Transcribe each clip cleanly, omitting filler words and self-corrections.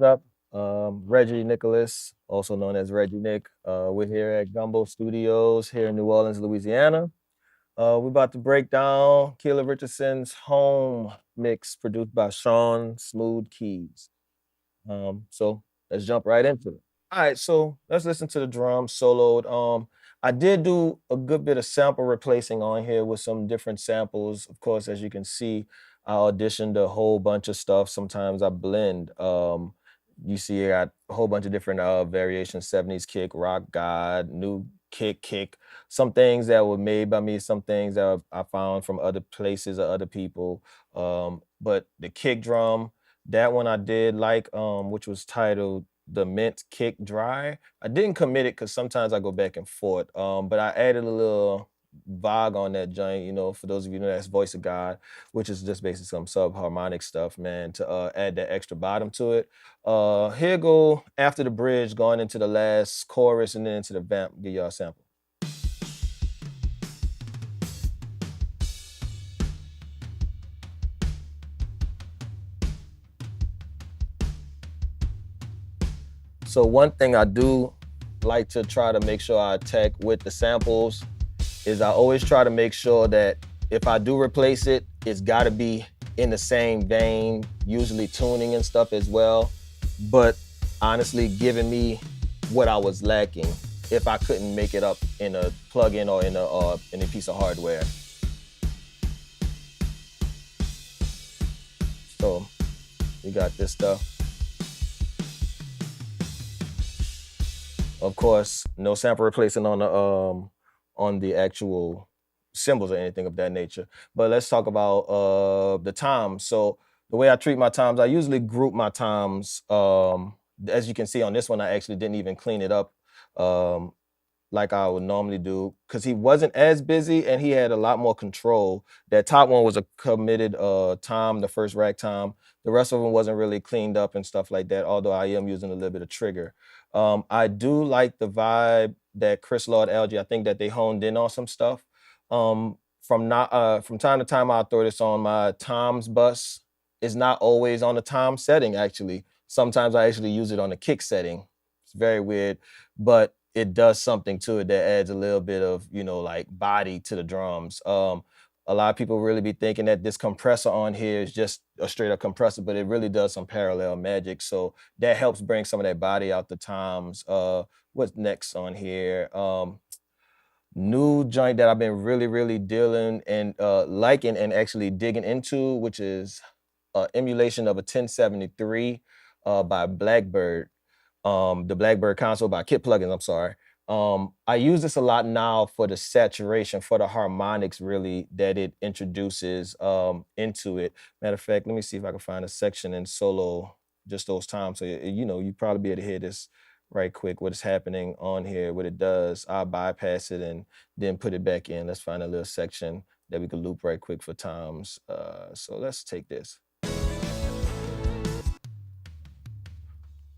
what's up? Reggie Nicholas, also known as Reggie Nic. We're here at Gumbo Studios here in New Orleans, Louisiana. We're about to break down Keyla Richardson's Home mix produced by Sean Smooth Keys. So let's jump right into it. All right, so let's listen to the drums soloed. I did do a good bit of sample replacing on here with some different samples. Of course, as you can see, I auditioned a whole bunch of stuff. Sometimes I blend. You see, I got a whole bunch of different variations: 70s kick, rock god, new kick. Some things that were made by me, some things that I found from other places or other people. But the kick drum, that one I did like, which was titled The Mint Kick Dry. I didn't commit it because sometimes I go back and forth. But I added a little Vog on that joint, for those of you who know that's Voice of God, which is just basically some subharmonic stuff, man, to add that extra bottom to it. Here go after the bridge, going into the last chorus and then into the vamp, give y'all a sample. So one thing I do like to try to make sure I attack with the samples is I always try to make sure that if I do replace it, it's gotta be in the same vein, usually tuning and stuff as well, but honestly giving me what I was lacking if I couldn't make it up in a plugin or in a piece of hardware. So we got this stuff. Of course, no sample replacing on the actual cymbals or anything of that nature. But let's talk about the toms. So the way I treat my toms, I usually group my toms. As you can see on this one, I actually didn't even clean it up um, like I would normally do because he wasn't as busy and he had a lot more control. That top one was a committed tom, the first rack tom. The rest of them wasn't really cleaned up and stuff like that, although I am using a little bit of trigger. I do like the vibe that Chris Lord Algae, I think that they honed in on some stuff. From time to time, I'll throw this on my toms bus. It's not always on the tom setting, actually. Sometimes I actually use it on the kick setting. It's very weird, but it does something to it that adds a little bit of, like body to the drums. A lot of people really be thinking that this compressor on here is just a straight up compressor, but it really does some parallel magic. So that helps bring some of that body out the toms. What's next on here? New joint that I've been really, really dealing and liking and actually digging into, which is emulation of a 1073 by Blackbird. The Blackbird console by Kit Plugins, I'm sorry. I use this a lot now for the saturation, for the harmonics really that it introduces into it. Matter of fact, let me see if I can find a section in solo just those times. So, you probably be able to hear this right quick, what is happening on here, what it does. I'll bypass it and then put it back in. Let's find a little section that we can loop right quick for times. So let's take this.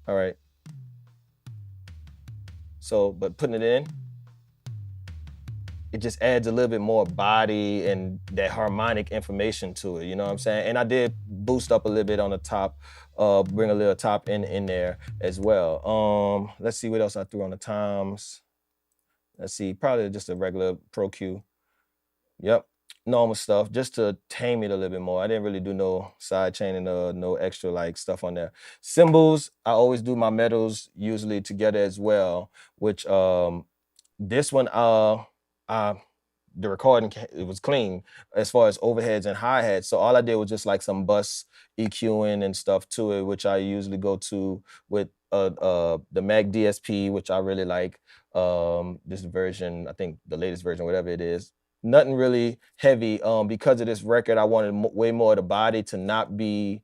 All right. So, but putting it in, it just adds a little bit more body and that harmonic information to it, you know what I'm saying? And I did boost up a little bit on the top, bring a little top in there as well. Let's see what else I threw on the toms. Let's see, probably just a regular Pro Q. Yep, normal stuff, just to tame it a little bit more. I didn't really do no side chain and no extra like stuff on there. Cymbals, I always do my metals usually together as well, which this one the recording it was clean as far as overheads and hi-hats. So all I did was just like some bus EQing and stuff to it, which I usually go to with the Mac DSP, which I really like. This version, I think the latest version, whatever it is. Nothing really heavy. Because of this record, I wanted way more of the body to not be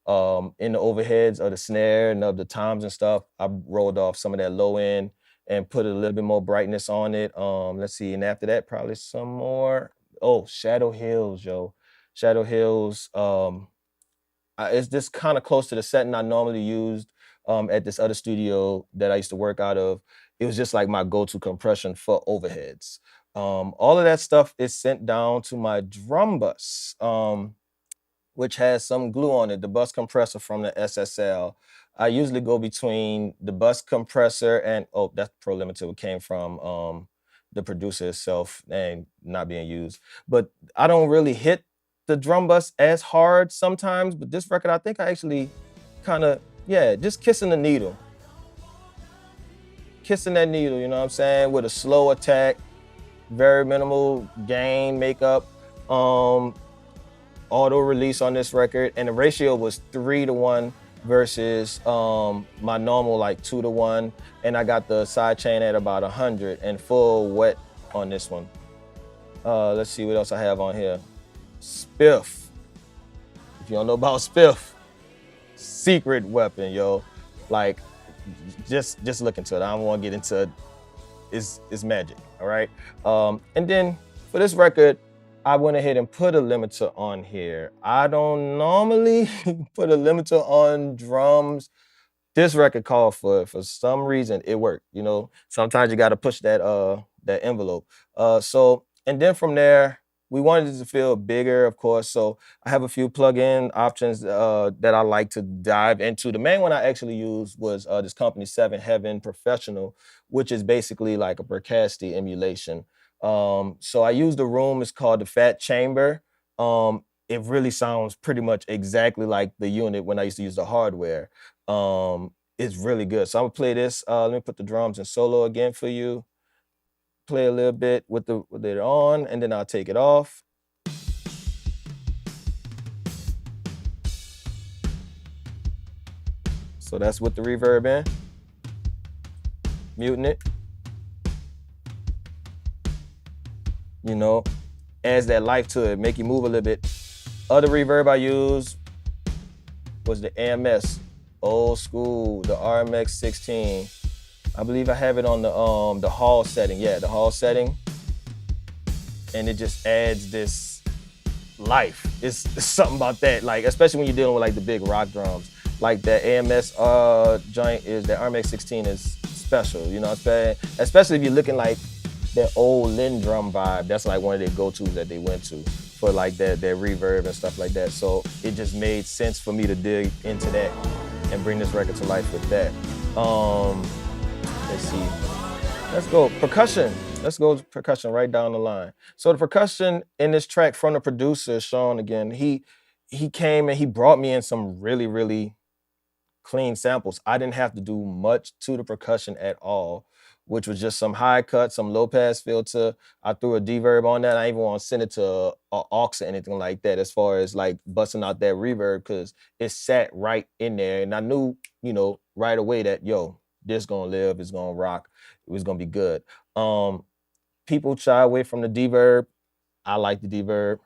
in the overheads or the snare and of the toms and stuff. I rolled off some of that low end and put a little bit more brightness on it. Let's see, and after that, probably some more. Oh, Shadow Hills, yo. Shadow Hills. It's just kind of close to the setting I normally used at this other studio that I used to work out of. It was just like my go-to compression for overheads. All of that stuff is sent down to my drum bus. which has some glue on it, the bus compressor from the SSL. I usually go between the bus compressor and, oh, that's Pro Limited, it came from the producer itself and not being used. But I don't really hit the drum bus as hard sometimes, but this record, I think I actually kind of, yeah, just kissing the needle. Kissing that needle, you know what I'm saying? With a slow attack, very minimal gain makeup. Auto release on this record, and the ratio was 3-to-1 versus my normal like 2-to-1, and I got the side chain at about 100 and full wet on this one. Let's see what else I have on here. Spiff. If you don't know about Spiff, secret weapon, yo. Like, just look into it. I don't want to get into it. It's magic, all right? And then for this record, I went ahead and put a limiter on here. I don't normally put a limiter on drums. This record called for some reason it worked. You know, sometimes you got to push that that envelope. And then from there, we wanted it to feel bigger, of course. So I have a few plug-in options that I like to dive into. The main one I actually used was this company 7 Heaven Professional, which is basically like a Percussion emulation. So I used the room. It's called the Fat Chamber. It really sounds pretty much exactly like the unit when I used to use the hardware. It's really good. So I'm gonna play this. Let me put the drums in solo again for you. Play a little bit with it on, and then I'll take it off. So that's with the reverb in. Muting it. You know, adds that life to it, make you move a little bit. Other reverb I use was the AMS, old school, the RMX 16. I believe I have it on the hall setting. Yeah, the hall setting. And it just adds this life. It's something about that, like, especially when you're dealing with like the big rock drums. Like that AMS joint is, that RMX 16 is special, you know what I'm saying? Especially if you're looking like that old Lynn drum vibe. That's like one of their go-tos that they went to for like that reverb and stuff like that. So it just made sense for me to dig into that and bring this record to life with that. Let's see. Let's go percussion. Let's go percussion right down the line. So the percussion in this track from the producer, Sean, again, he came and he brought me in some really, really clean samples. I didn't have to do much to the percussion at all, which was just some high cut, some low pass filter. I threw a reverb on that. I even want to send it to a aux or anything like that as far as like busting out that reverb, because it sat right in there. And I knew, you know, right away that, yo, this gonna live, it's gonna rock, it was gonna be good. People shy away from the deverb. I like the deverb.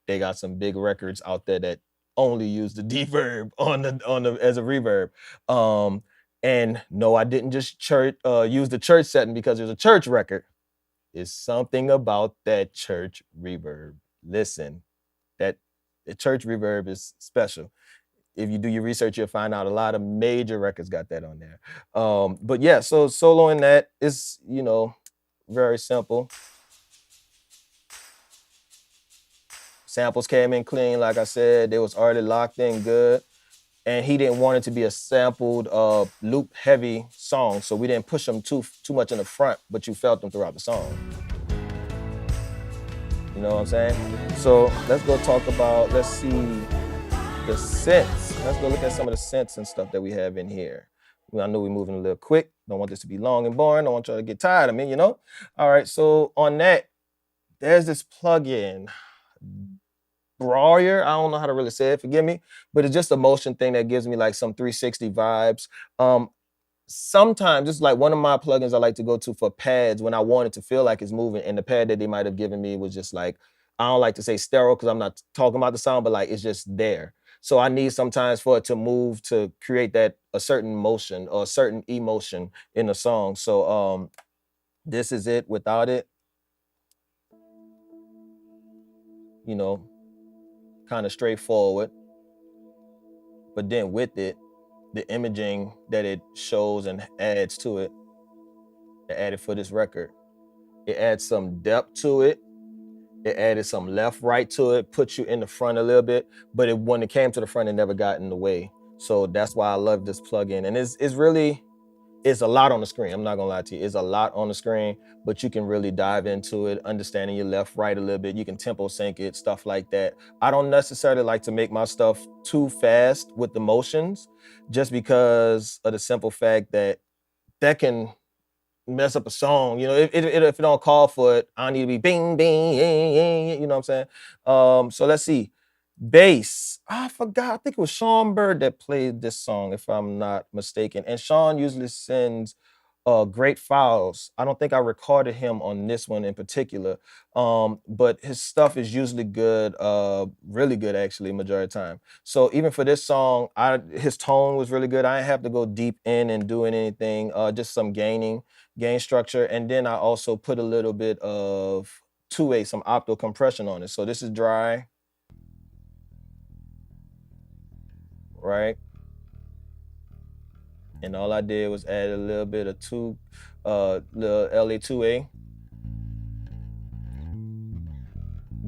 They got some big records out there that only use the deverb on the as a reverb. And no, I didn't just use the church setting because it was a church record. It's something about that church reverb. Listen, that the church reverb is special. If you do your research, you'll find out a lot of major records got that on there. But yeah, so soloing that is, you know, very simple. Samples came in clean, like I said. They was already locked in good. And he didn't want it to be a sampled, loop-heavy song, so we didn't push them too much in the front, but you felt them throughout the song. You know what I'm saying? So let's go talk about, let's see, the synths. Let's go look at some of the synths and stuff that we have in here. I know we're moving a little quick. Don't want this to be long and boring. Don't want y'all to get tired of me, you know? All right, so on that, there's this plugin, Brawler. I don't know how to really say it, forgive me, but it's just a motion thing that gives me like some 360 vibes. Sometimes it's like one of my plugins I like to go to for pads when I want it to feel like it's moving, and the pad that they might have given me was just like, I don't like to say sterile because I'm not talking about the sound, but like it's just there. So I need sometimes for it to move to create that a certain motion or a certain emotion in the song. So this is it without it. You know, kind of straightforward, but then with it, the imaging that it shows and adds to it, that added for this record, it adds some depth to it. It added some left, right to it, put you in the front a little bit, but when it came to the front, it never got in the way. So that's why I love this plugin. And it's a lot on the screen. I'm not gonna lie to you. It's a lot on the screen, but you can really dive into it, understanding your left, right a little bit. You can tempo sync it, stuff like that. I don't necessarily like to make my stuff too fast with the motions, just because of the simple fact that can mess up a song. You know, if it don't call for it, I need to be bing, bing, yeah, yeah, yeah, you know what I'm saying? So let's see. Bass. I forgot. I think it was Sean Bird that played this song, if I'm not mistaken. And Sean usually sends great files. I don't think I recorded him on this one in particular, but his stuff is usually good, really good actually, majority of the time. So even for this song, his tone was really good. I didn't have to go deep in and doing anything, just some gain structure. And then I also put a little bit of 2A, some opto compression on it. So this is dry, right? And all I did was add a little bit of little LA2A.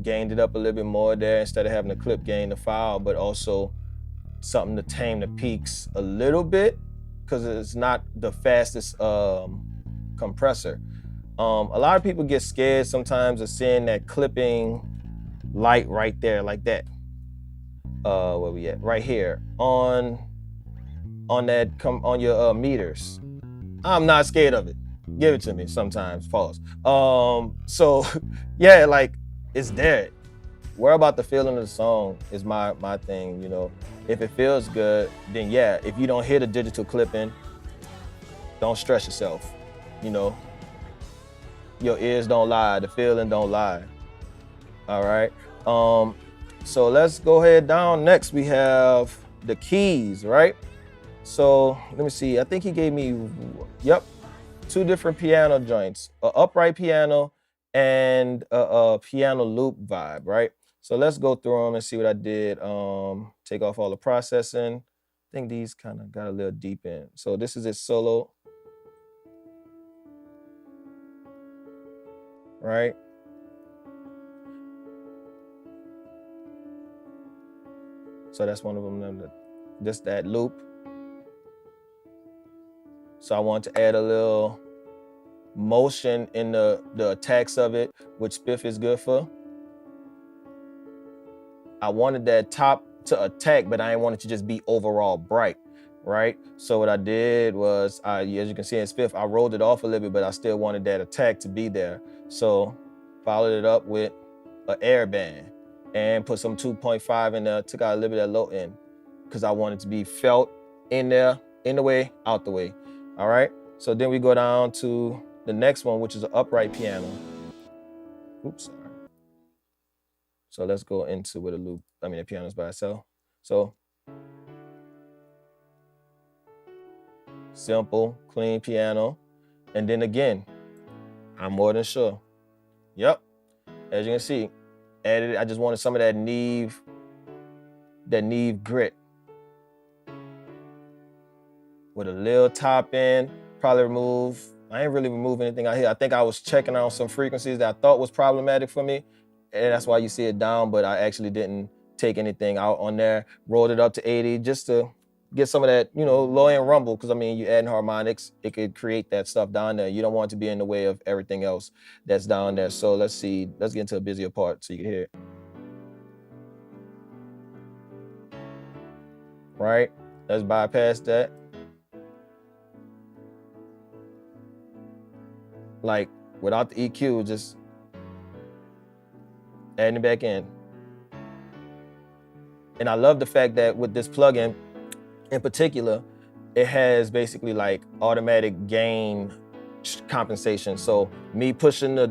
Gained it up a little bit more there instead of having to clip gain the file, but also something to tame the peaks a little bit, because it's not the fastest compressor. A lot of people get scared sometimes of seeing that clipping light right there, like that. Where we at? Right here on your meters. I'm not scared of it. Give it to me sometimes. Pause. So yeah, like it's there. Worry about the feeling of the song is my thing, you know. If it feels good, then yeah. If you don't hear the digital clipping, don't stress yourself. You know, your ears don't lie, the feeling don't lie. All right. So let's go ahead down. Next, we have the keys, right? So let me see. I think he gave me, yep, 2 different piano joints, an upright piano and a piano loop vibe, right? So let's go through them and see what I did. Take off all the processing. I think these kind of got a little deep in. So this is his solo, right? So that's one of them, just that loop. So I want to add a little motion in the attacks of it, which Spiff is good for. I wanted that top to attack, but I didn't want it to just be overall bright, right? So what I did was, as you can see in Spiff, I rolled it off a little bit, but I still wanted that attack to be there. So followed it up with an air band and put some 2.5 in there, took out a little bit of low end, because I wanted to be felt in there, in the way, out the way. All right. So then we go down to the next one, which is an upright piano. Oops, sorry. So let's go into with a loop. I mean, the piano's by itself. So simple, clean piano. And then again, I'm more than sure. Yep. As you can see, added. I just wanted some of that Neve grit. With a little top end, probably I ain't really remove anything out here. I think I was checking out some frequencies that I thought was problematic for me. And that's why you see it down, but I actually didn't take anything out on there. Rolled it up to 80 just to get some of that, you know, low end rumble. Cause I mean, you adding harmonics, it could create that stuff down there. You don't want it to be in the way of everything else that's down there. So let's see, let's get into a busier part so you can hear it. Right, let's bypass that. Like without the EQ, just adding it back in. And I love the fact that with this plugin in particular, it has basically like automatic gain compensation. So me pushing the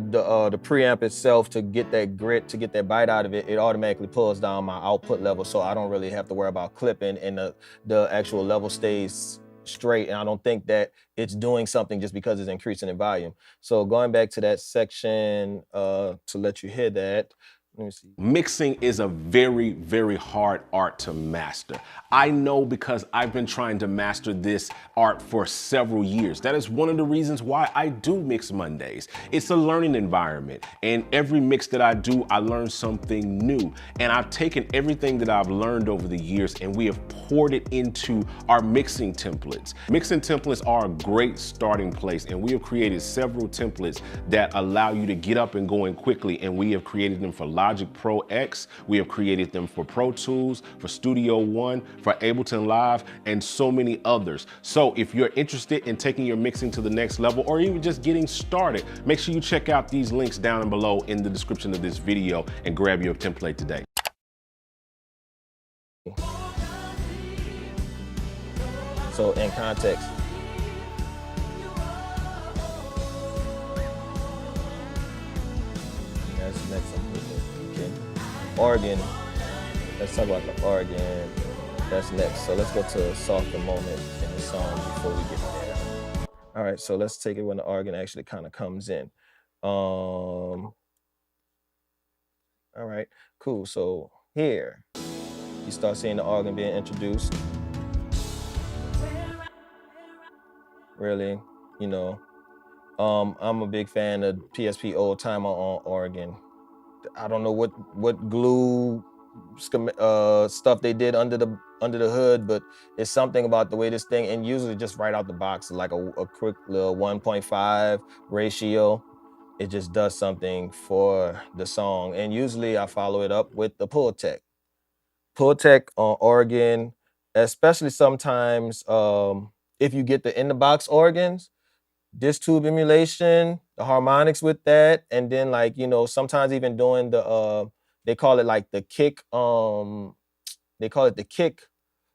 preamp itself to get that grit, to get that bite out of it, it automatically pulls down my output level. So I don't really have to worry about clipping, and the actual level stays straight. And I don't think that it's doing something just because it's increasing in volume. So going back to that section to let you hear that, Let me see. Mixing is a very, very hard art to master. I know because I've been trying to master this art for several years. That is one of the reasons why I do Mix Mondays. It's a learning environment, and every mix that I do, I learn something new. And I've taken everything that I've learned over the years and we have poured it into our mixing templates. Mixing templates are a great starting place, and we have created several templates that allow you to get up and going quickly, and we have created them for Logic Pro X, we have created them for Pro Tools, for Studio One, for Ableton Live, and so many others. So if you're interested in taking your mixing to the next level, or even just getting started, make sure you check out these links down below in the description of this video and grab your template today. So in context, that's next. Okay. Organ. Let's talk about the organ. That's next. So let's go to a softer moment in the song before we get there. All right. So let's take it when the organ actually kind of comes in. All right. Cool. So here you start seeing the organ being introduced. Really, you know, I'm a big fan of PSP Old Timer on organ. I don't know what glue stuff they did under the hood, but it's something about the way this thing, and usually just right out the box, like a quick little 1.5 ratio. It just does something for the song, and usually I follow it up with the pull tech on organ, especially sometimes if you get the in the box organs, disc tube emulation, the harmonics with that, and then like, you know, sometimes even doing the they call it like the kick, they call it the kick,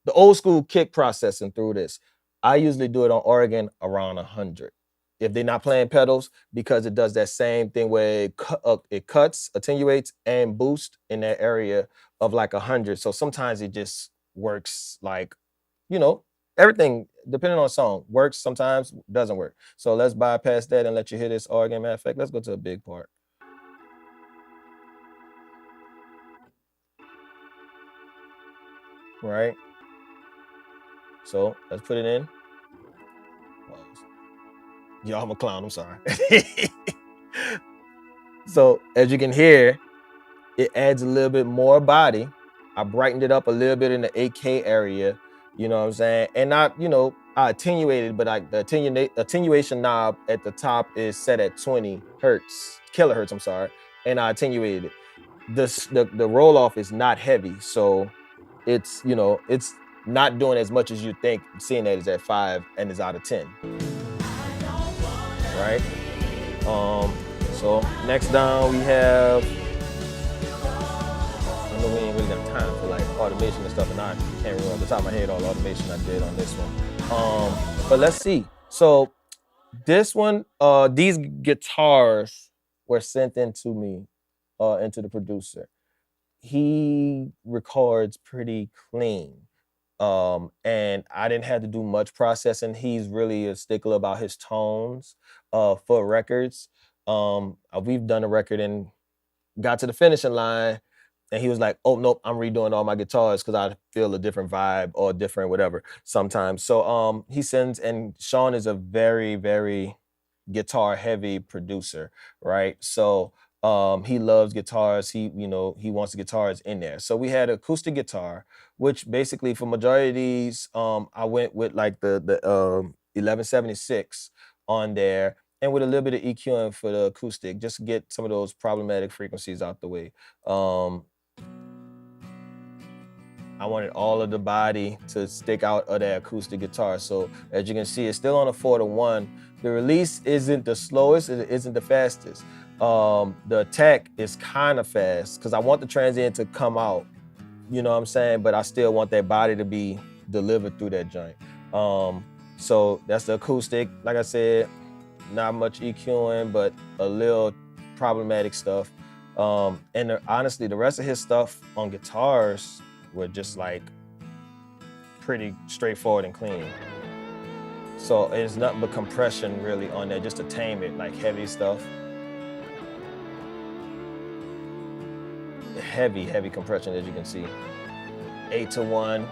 the old school kick processing through this. I usually do it on organ around 100. If they're not playing pedals, because it does that same thing where it cuts, attenuates, and boosts in that area of like 100. So sometimes it just works like, you know, everything, depending on the song, works sometimes, doesn't work. So let's bypass that and let you hear this organ. Matter of fact, let's go to a big part. Right? So let's put it in. Yo, I'm a clown, I'm sorry. So as you can hear, it adds a little bit more body. I brightened it up a little bit in the 8K area, you know what I'm saying? And not, you know, I attenuated, but like the attenuation knob at the top is set at 20 hertz, kilohertz, I'm sorry, and I attenuated it. The roll off is not heavy, so it's, you know, it's not doing as much as you think, seeing that it's at 5 and is out of 10. Right? So next down we have, I know we ain't really got time for like automation and stuff, and I can't remember off the top of my head all the automation I did on this one. But let's see. So this one, these guitars were sent into me, into the producer. He records pretty clean. And I didn't have to do much processing. He's really a stickler about his tones for records. We've done a record and got to the finishing line, and he was like, oh, nope, I'm redoing all my guitars because I feel a different vibe or different whatever sometimes. So he sends, and Sean is a very, very guitar heavy producer, right? So he loves guitars. He, you know, he wants the guitars in there. So we had acoustic guitar, which basically for majority of these, I went with like the 1176 on there, and with a little bit of EQing for the acoustic, just to get some of those problematic frequencies out the way. I wanted all of the body to stick out of that acoustic guitar. So as you can see, it's still on a 4-to-1. The release isn't the slowest, it isn't the fastest. The attack is kind of fast because I want the transient to come out, you know what I'm saying? But I still want that body to be delivered through that joint. So that's the acoustic. Like I said, not much EQing, but a little problematic stuff. And honestly, the rest of his stuff on guitars were just like pretty straightforward and clean. So it's nothing but compression really on there just to tame it, like heavy stuff. heavy compression, as you can see. 8-to-1,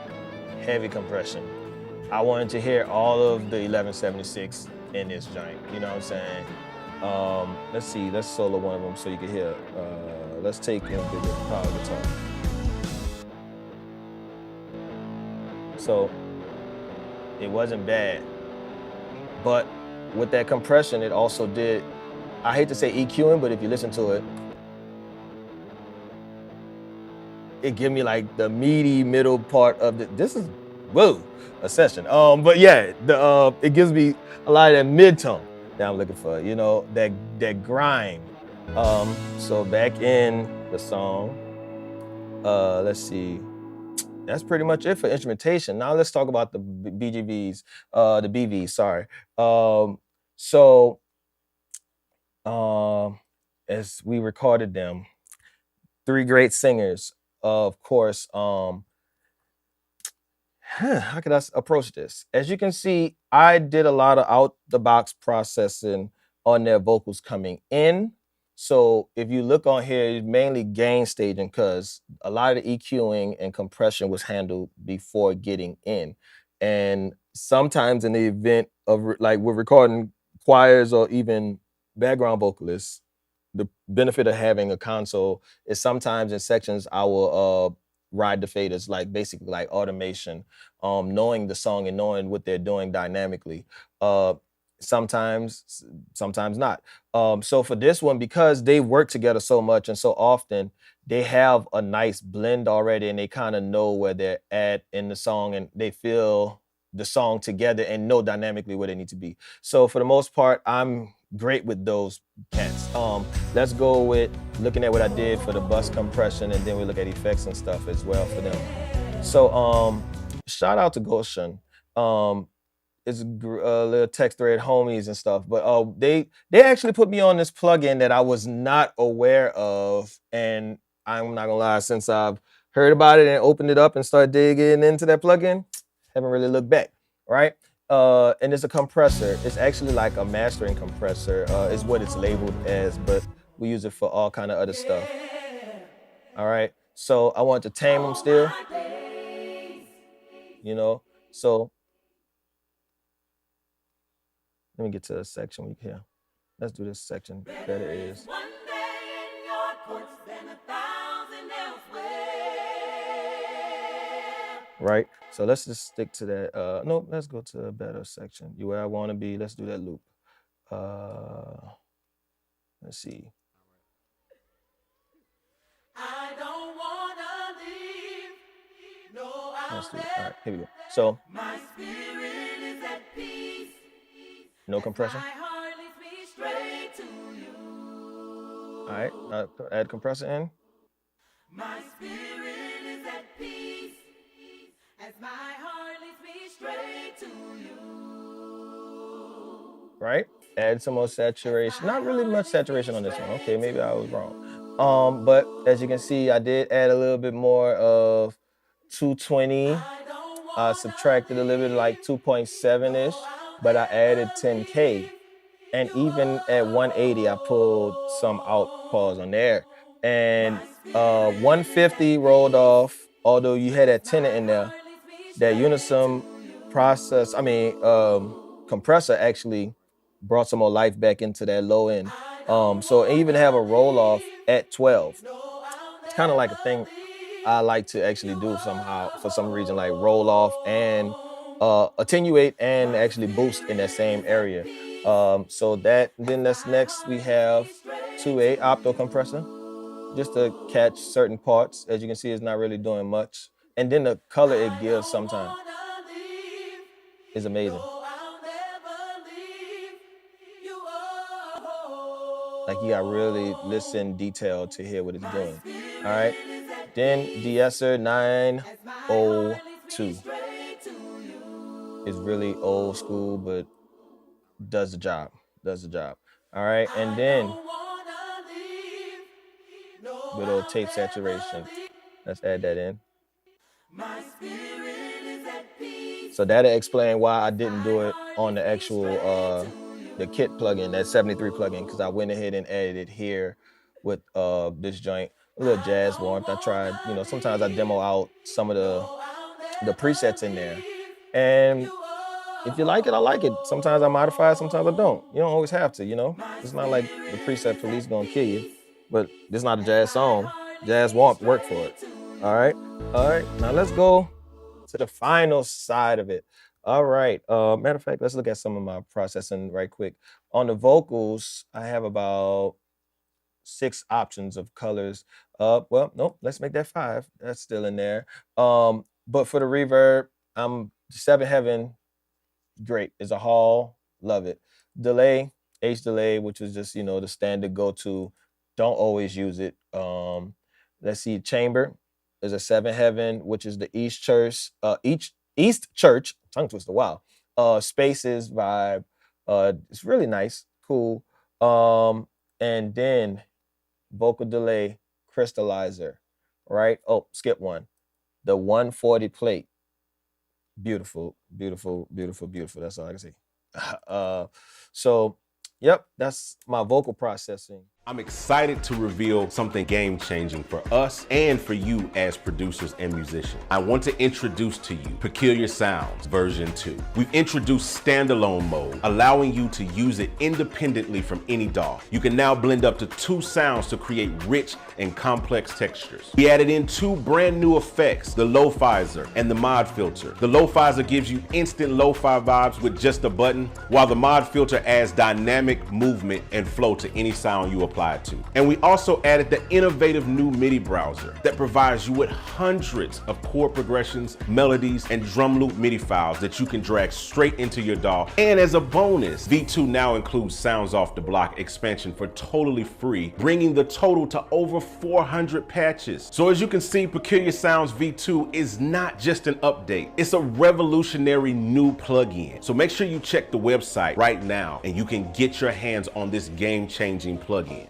heavy compression. I wanted to hear all of the 1176 in this joint. You know what I'm saying? Let's see. Let's solo one of them so you can hear. Let's take in the power guitar. So it wasn't bad, but with that compression, it also did. I hate to say EQing, but if you listen to it, it give me like the meaty middle part of the. This is a session. But yeah, it gives me a lot of that mid-tone that I'm looking for. You know, that grind. So back in the song, let's see. That's pretty much it for instrumentation. Now let's talk about the BGVs, the BVs. Sorry. As we recorded them, 3 great singers. Of course, how could I approach this? As you can see, I did a lot of out-the-box processing on their vocals coming in. So if you look on here, it's mainly gain staging because a lot of the EQing and compression was handled before getting in. And sometimes in the event of like we're recording choirs or even background vocalists, the benefit of having a console is sometimes in sections I will ride the faders, like basically like automation, knowing the song and knowing what they're doing dynamically. Sometimes not. So for this one, because they work together so much and so often, they have a nice blend already and they kind of know where they're at in the song and they feel the song together and know dynamically where they need to be. So for the most part, I'm great with those cats. Let's go with looking at what I did for the bus compression and then we look at effects and stuff as well for them. So shout out to Goshen. It's a little text thread homies and stuff, but they actually put me on this plugin that I was not aware of, and I'm not gonna lie, since I've heard about it and opened it up and started digging into that plugin, haven't really looked back, right? And it's a compressor. It's actually like a mastering compressor, is what it's labeled as, but we use it for all kind of other stuff. All right, so I want to tame them still, you know, so let me get to a section we can hear. Let's do this section. Better is. Right? So let's just stick to that. No, let's go to a better section. You where I want to be. Let's do that loop. Let's see. I don't wanna leave. No, let's do it. All right, here we go. So my spirit is at peace. No compression. All right, add compressor in. My spirit is at peace as my heart leads me straight to you. Right? Add some more saturation. Not really much saturation on this one. Okay, maybe I was wrong. But as you can see, I did add a little bit more of 220. I subtracted a little bit like 2.7-ish, but I added 10K. And even at 180, I pulled some out pause on there. And 150 rolled off, although you had that tenor in there. That Unison compressor actually brought some more life back into that low end. So even have a roll off at 12. It's kind of like a thing I like to actually do somehow for some reason, like roll off and attenuate and actually boost in that same area. So that then that's next we have 2A opto compressor just to catch certain parts. As you can see, it's not really doing much. And then the color it gives sometimes is amazing. Like you got really listen detailed to hear what it's doing. All right. Then de-esser 902 is really old school, but does the job. All right. And then good old tape saturation. Let's add that in. So that'll explain why I didn't do it on the actual the kit plugin, that 73 plugin, because I went ahead and added it here with this joint. a little jazz warmth. I tried, sometimes I demo out some of the presets in there. And if you like it, I like it. Sometimes I modify it, sometimes I don't. You don't always have to. It's not like the preset police gonna kill you, but this is not a jazz song. Jazz warmth work for it. All right. All right. Now let's go to the final side of it. All right. Matter of fact, let's look at some of my processing right quick. On the vocals, I have about 6 options of colors. Well, nope, let's make that 5. That's still in there. But for the reverb, I'm 7 Heaven, great. It's a hall, love it. Delay, H delay, which is just, the standard go-to. Don't always use it. Let's see, chamber is a 7 Heaven, which is the East Church, tongue twister, wow. Spaces vibe. It's really nice, cool. And then vocal delay, crystallizer, right? Oh, skip one. The 140 plate. Beautiful, beautiful, beautiful, beautiful. That's all I can say. So, yep, that's my vocal processing. I'm excited to reveal something game-changing for us and for you as producers and musicians. I want to introduce to you Peculiar Sounds version 2. We've introduced standalone mode, allowing you to use it independently from any DAW. You can now blend up to 2 sounds to create rich and complex textures. We added in 2 brand new effects, the Lo-Fizer and the Mod Filter. The Lo-Fizer gives you instant lo-fi vibes with just a button, while the Mod Filter adds dynamic movement and flow to any sound you apply to. And we also added the innovative new MIDI browser that provides you with hundreds of chord progressions, melodies, and drum loop MIDI files that you can drag straight into your DAW. And as a bonus, V2 now includes Sounds Off the Block expansion for totally free, bringing the total to over 400 patches. So as you can see, Peculiar Sounds V2 is not just an update, it's a revolutionary new plugin. So make sure you check the website right now and you can get your hands on this game-changing plugin.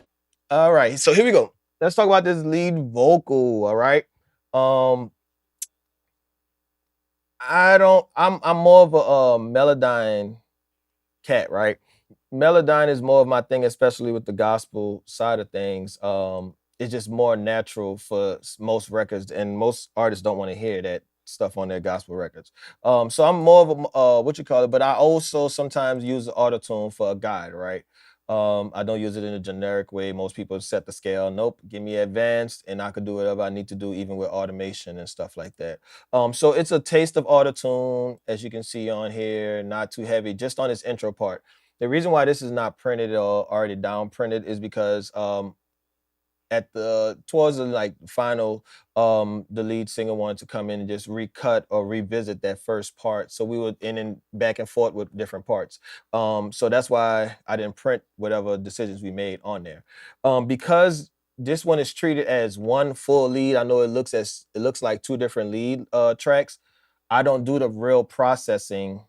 All right, so here we go. Let's talk about this lead vocal. All right. I'm more of a Melodyne cat, right? Melodyne is more of my thing, especially with the gospel side of things. It's just more natural for most records, and most artists don't want to hear that stuff on their gospel records. So I'm more of a but I also sometimes use the auto-tune for a guide, right? I don't use it in a generic way. Most people set the scale. Nope, give me advanced, and I could do whatever I need to do, even with automation and stuff like that. So it's a taste of auto-tune, as you can see on here, not too heavy, just on this intro part. The reason why this is not printed or already down printed is because towards the like final, the lead singer wanted to come in and just recut or revisit that first part. So we would in and back and forth with different parts. So that's why I didn't print whatever decisions we made on there. Because this one is treated as one full lead. I know it looks like 2 different lead tracks. I don't do the real processing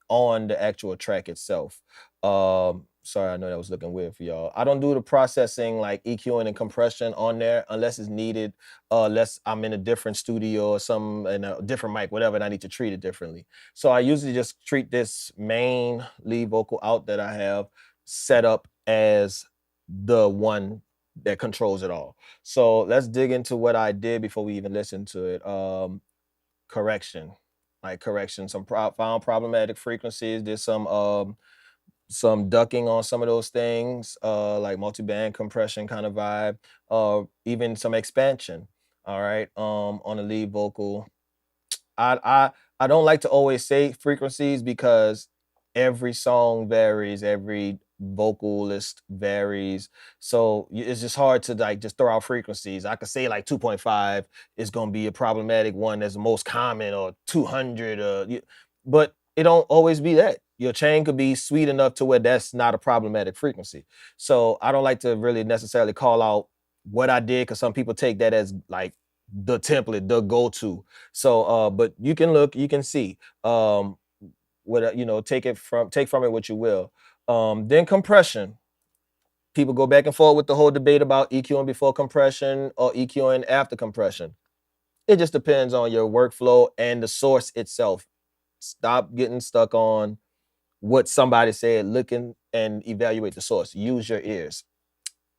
on the actual track itself. Sorry, I know that was looking weird for y'all. I don't do the processing like EQing and compression on there unless it's needed, unless I'm in a different studio or some in a different mic, whatever, and I need to treat it differently. So I usually just treat this main lead vocal out that I have set up as the one that controls it all. So let's dig into what I did before we even listen to it. Correction, some found problematic frequencies. There's some ducking on some of those things, like multi-band compression kind of vibe, even some expansion. All right, on the lead vocal. I don't like to always say frequencies because every song varies, every vocalist varies. So it's just hard to like just throw out frequencies. I could say like 2.5 is gonna be a problematic one that's the most common, or 200, but it don't always be that. Your chain could be sweet enough to where that's not a problematic frequency. So I don't like to really necessarily call out what I did, because some people take that as like the template, the go-to. So but you can look, you can see, take from it what you will. Then compression. People go back and forth with the whole debate about EQing before compression or EQing after compression. It just depends on your workflow and the source itself. Stop getting stuck on what somebody said, looking and evaluate the source. Use your ears.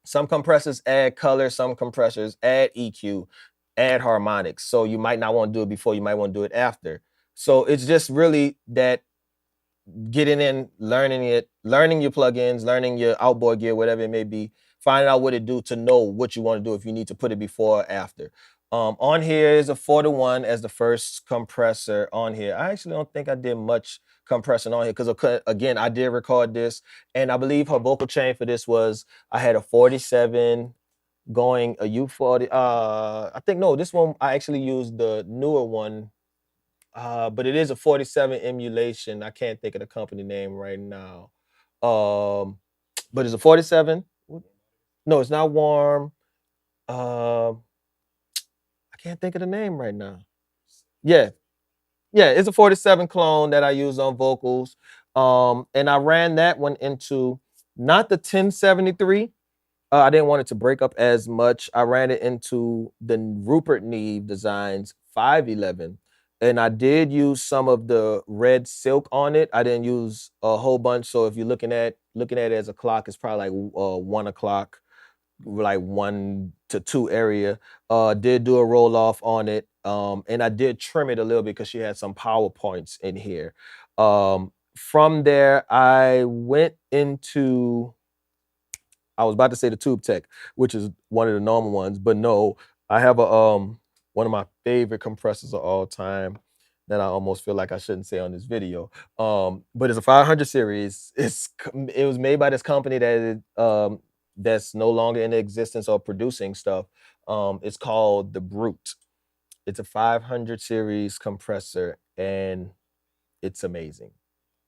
Some compressors add color, some compressors add EQ, add harmonics. So you might not want to do it before, you might want to do it after. So it's just really that getting in, learning it, learning your plugins, learning your outboard gear, whatever it may be, finding out what it do to know what you want to do if you need to put it before or after. On here is a 4-to-1 as the first compressor on here. I actually don't think I did much compressing on here because again, I did record this, and I believe her vocal chain for this was I had a 47 going a U40. I think no, this one I actually used the newer one, but it is a 47 emulation. I can't think of the company name right now. Um, but it's a 47. No, it's not warm. I can't think of the name right now. Yeah, yeah, it's a 47 clone that I use on vocals. And I ran that one into not the 1073. I didn't want it to break up as much. I ran it into the Rupert Neve Designs 511, and I did use some of the red silk on it. I didn't use a whole bunch. So if you're looking at it as a clock, it's probably like 1 o'clock, like 1 to 2 area. Did do a roll off on it, and I did trim it a little bit because she had some power points in here. From there, I went into, I was about to say the Tube Tech, which is one of the normal ones, but no, I have a one of my favorite compressors of all time that I almost feel like I shouldn't say on this video. But it's a 500 series. It was made by this company that's no longer in existence or producing stuff. It's called the Brute. It's a 500 series compressor, and it's amazing.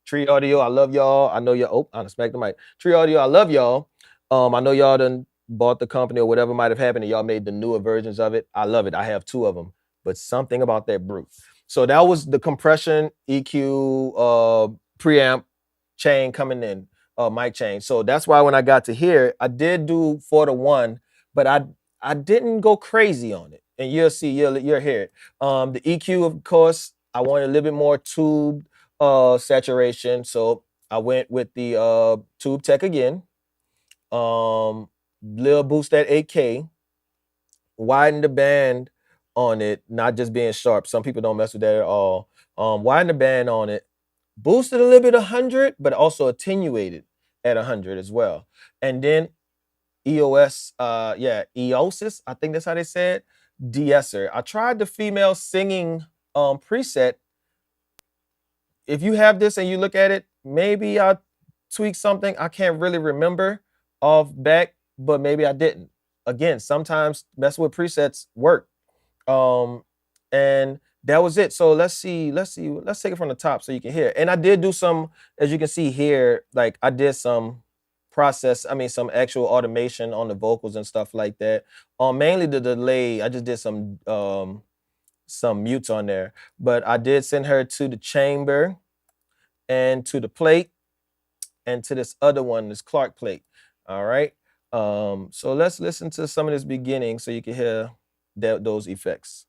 Tree Audio, I love y'all. I know y'all. Oh, I done smacked the mic. Tree Audio, I love y'all. I know y'all done bought the company or whatever might have happened, and y'all made the newer versions of it. I love it. I have 2 of them, but something about that Brute. So that was the compression, EQ, preamp chain coming in, mic chain. So that's why when I got to here, I did do 4-to-1, but I didn't go crazy on it. And you'll see, you'll hear it. The EQ, of course, I wanted a little bit more tube saturation, so I went with the Tube Tech again. Little boost at 8K, widen the band on it, not just being sharp. Some people don't mess with that at all. Widen the band on it, boosted a little bit 100, but also attenuated at 100 as well. And then Eosis, I think that's how they said, de-esser. I tried the female singing preset. If you have this and you look at it, maybe I tweaked something. I can't really remember off back, but maybe I didn't. Again, sometimes mess with presets work. And that was it. So let's take it from the top so you can hear. And I did do some, as you can see here, like I did some some actual automation on the vocals and stuff like that. Mainly the delay, I just did some mutes on there, but I did send her to the chamber and to the plate and to this other one, this Clark plate. All right. So let's listen to some of this beginning so you can hear those effects.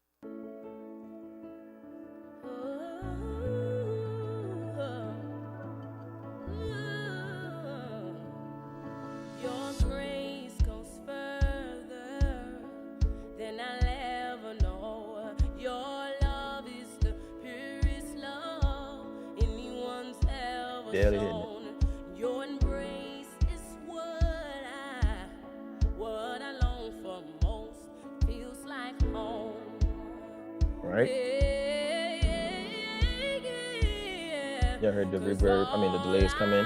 Barely hitting it. Your embrace is what I long for most. Feels like home. Right? You heard the reverb, the delays come in.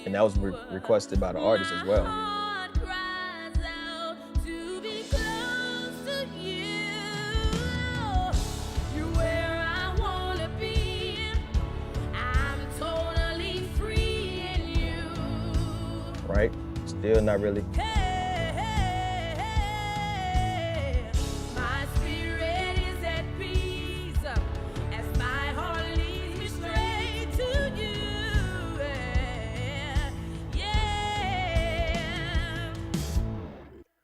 And that was requested by the artist as well. Right? Still not really. My spirit is at peace as my heart leads me straight to you. Yeah.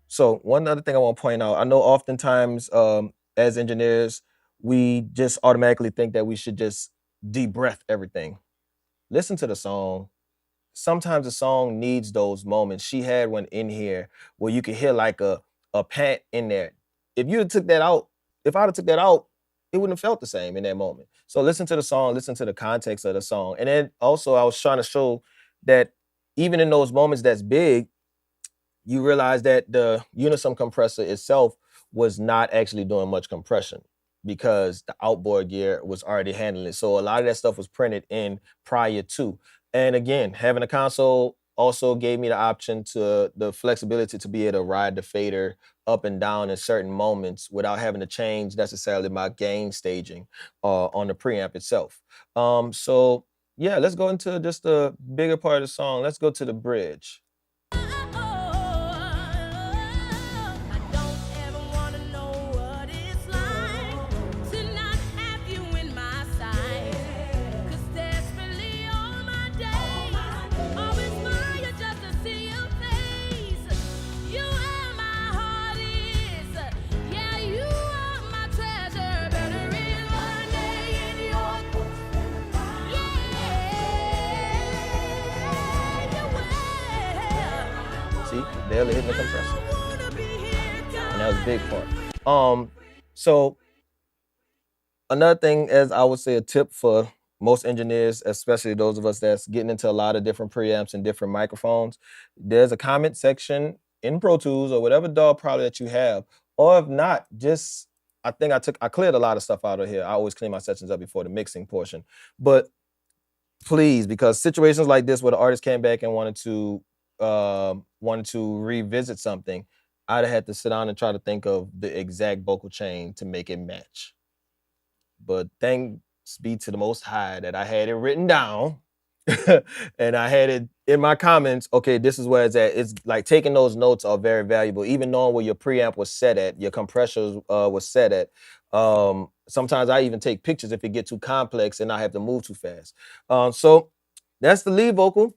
So one other thing I want to point out, I know oftentimes as engineers, we just automatically think that we should just deep breath everything. Listen to the song, sometimes a song needs those moments. She had one in here where you could hear like a pant in there. If you took that out, if I'd have took that out, it wouldn't have felt the same in that moment. So listen to the song, listen to the context of the song. And then also I was trying to show that even in those moments that's big, you realize that the Unison compressor itself was not actually doing much compression because the outboard gear was already handling it. So a lot of that stuff was printed in prior to. And again, having a console also gave me the option to the flexibility to be able to ride the fader up and down in certain moments without having to change necessarily my gain staging on the preamp itself. So yeah, let's go into just the bigger part of the song. Let's go to the bridge. I don't ever wanna know what it's like to not have you in my sight. 'Cause desperately all my days, always smile just to see your face. You are my heart is, yeah, you are my treasure. Better in one day in your See, barely hitting the compressor. And that was a big part. So another thing, as I would say, a tip for most engineers, especially those of us that's getting into a lot of different preamps and different microphones, there's a comment section in Pro Tools or whatever DAW product that you have. Or if not, just I cleared a lot of stuff out of here. I always clean my sections up before the mixing portion. But please, because situations like this where the artist came back and wanted to revisit something, I'd have had to sit down and try to think of the exact vocal chain to make it match. But thanks be to the Most High that I had it written down and I had it in my comments. Okay, this is where it's at. It's like taking those notes are very valuable, even knowing where your preamp was set at, your compressor was set at. Sometimes I even take pictures if it get too complex and I have to move too fast. So that's the lead vocal.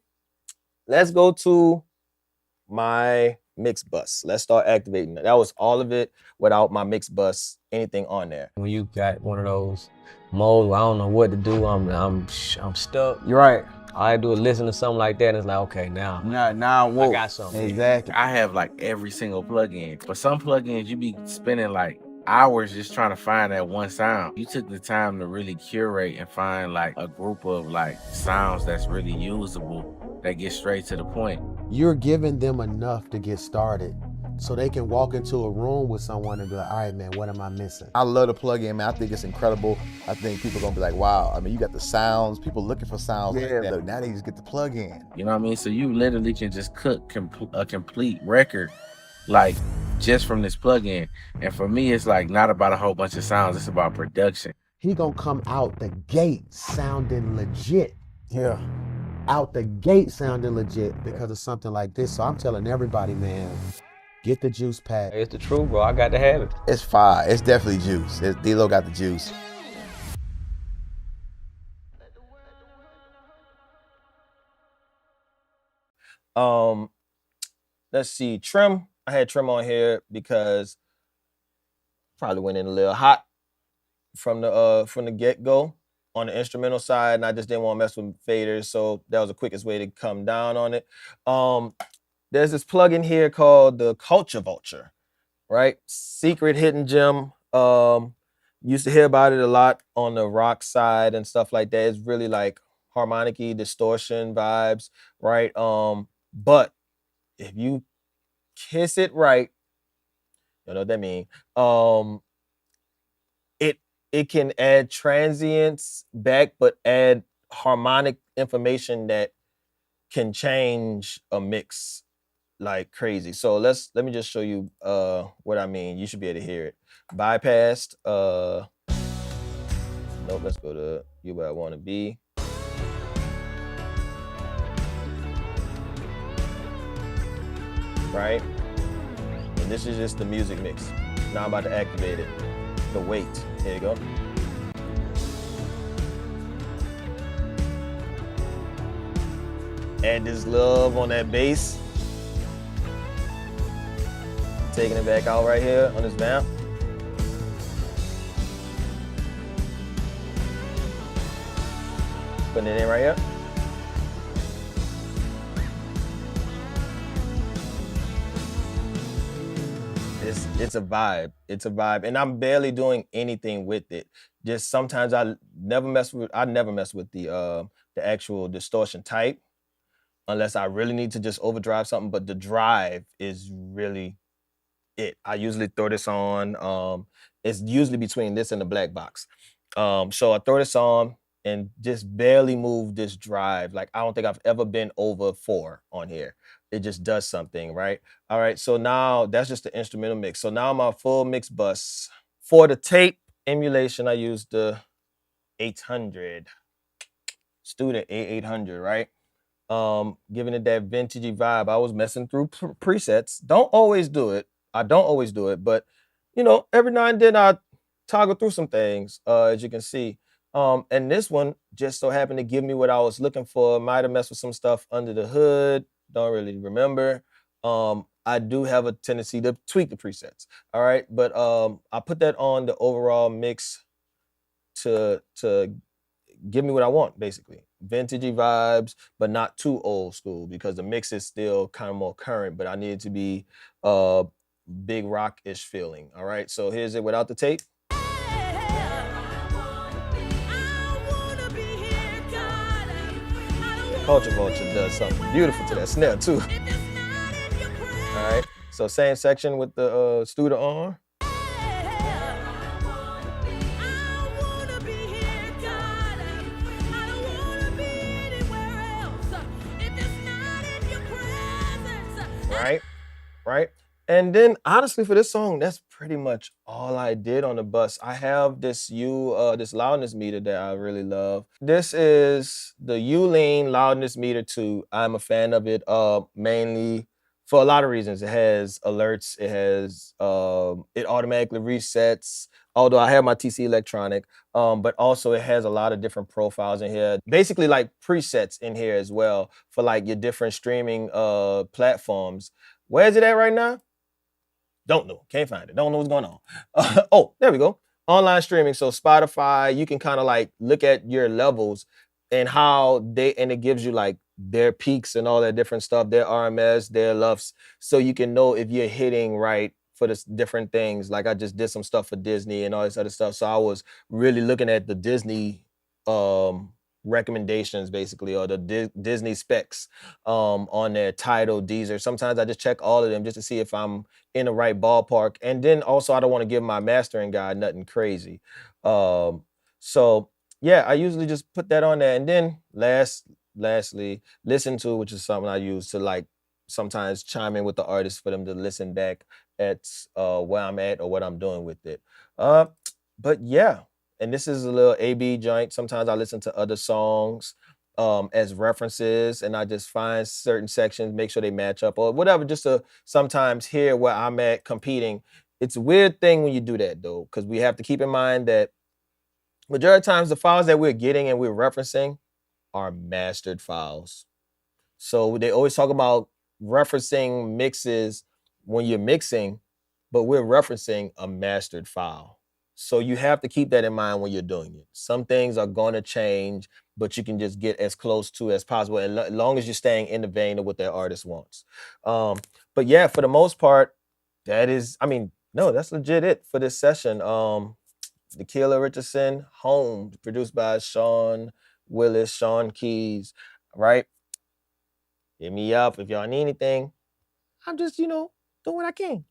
Let's go to my mix bus. Let's start activating it. That was all of it without my mix bus, anything on there. When you got one of those modes where I don't know what to do, I'm stuck. You're right. All I do is listen to something like that, and it's like, okay, now Now I whoa. got something. Exactly. I have like every single plugin. But some plugins you be spending like hours just trying to find that one sound. You took the time to really curate and find like a group of like sounds that's really usable, that get straight to the point. You're giving them enough to get started so they can walk into a room with someone and be like, all right, man, what am I missing? I love the plug-in, man. I think it's incredible. I think people are gonna be like, wow. I mean, you got the sounds, people looking for sounds like that. Look, now they just get the plug-in. You know what I mean? So you literally can just cook a complete record like just from this plugin. And for me, it's like not about a whole bunch of sounds, it's about production. He gonna come out the gate sounding legit. Yeah. Out the gate sounding legit because of something like this. So I'm telling everybody, man, get the juice pack. It's the truth, bro. I got to have it. It's fire. It's definitely juice. D-Lo got the juice. Let's see, trim. I had trim on here because probably went in a little hot from the get-go on the instrumental side, and I just didn't want to mess with faders, so that was the quickest way to come down on it. There's this plugin here called the Culture Vulture, right? Secret hidden gem. Used to hear about it a lot on the rock side and stuff like that. It's really like harmonic-y, distortion vibes, right? But if you kiss it right, you know what that means. It can add transients back, but add harmonic information that can change a mix like crazy. So let me just show you what I mean. You should be able to hear it. Bypassed. Nope, let's go to You Where I Wanna Be. Right? And this is just the music mix. Now I'm about to activate it. The weight. Here you go. Add this love on that bass. Taking it back out right here on this vamp. Putting it in right here. it's a vibe. It's a vibe, and I'm barely doing anything with it. Just sometimes I never mess with the actual distortion type unless I really need to just overdrive something. But the drive is really it. I usually throw this on. It's usually between this and the black box. So I throw this on and just barely move this drive. Like I don't think I've ever been over 4 on here. It just does something, right? All right. So now that's just the instrumental mix. So now my full mix bus. For the tape emulation, I use the 800 Student A800, right? Giving it that vintagey vibe. I was messing through presets. Don't always do it. I don't always do it, but you know, every now and then I toggle through some things, as you can see. And this one just so happened to give me what I was looking for. Might have messed with some stuff under the hood. Don't really remember. I do have a tendency to tweak the presets. All right, but I put that on the overall mix to give me what I want, basically. Vintagey vibes, but not too old school because the mix is still kind of more current, but I need it to be big rock-ish feeling. All right, so here's it without the tape. Culture Vulture does something beautiful to that snare too. All right, so same section with the Studer on. Right? And then honestly for this song, that's pretty much all I did on the bus. I have this this loudness meter that I really love. This is the Lean loudness meter 2. I'm a fan of it mainly for a lot of reasons. It has alerts, it has it automatically resets, although I have my TC electronic, but also it has a lot of different profiles in here. Basically like presets in here as well for like your different streaming platforms. Where is it at right now? Don't know. Can't find it. Don't know what's going on. Oh, there we go. Online streaming. So Spotify, you can kind of like look at your levels and and it gives you like their peaks and all that different stuff, their RMS, their LUFs. So you can know if you're hitting right for the different things. Like I just did some stuff for Disney and all this other stuff. So I was really looking at the Disney recommendations basically, or the Disney specs on their Tidal, Deezer. Sometimes I just check all of them just to see if I'm in the right ballpark. And then also I don't want to give my mastering guy nothing crazy. So yeah, I usually just put that on there. And then lastly, listen to, which is something I use to like sometimes chime in with the artist for them to listen back at where I'm at or what I'm doing with it. But yeah. And this is a little A-B joint. Sometimes I listen to other songs as references and I just find certain sections, make sure they match up or whatever, just to sometimes hear where I'm at competing. It's a weird thing when you do that though, because we have to keep in mind that majority of times the files that we're getting and we're referencing are mastered files. So they always talk about referencing mixes when you're mixing, but we're referencing a mastered file. So you have to keep that in mind when you're doing it. Some things are going to change, but you can just get as close to as possible, as long as you're staying in the vein of what that artist wants. But yeah, for the most part, that's legit it for this session. The Keyla Richardson, Home, produced by Sean Willis, Sean Keys, right? Hit me up if y'all need anything. I'm just, doing what I can.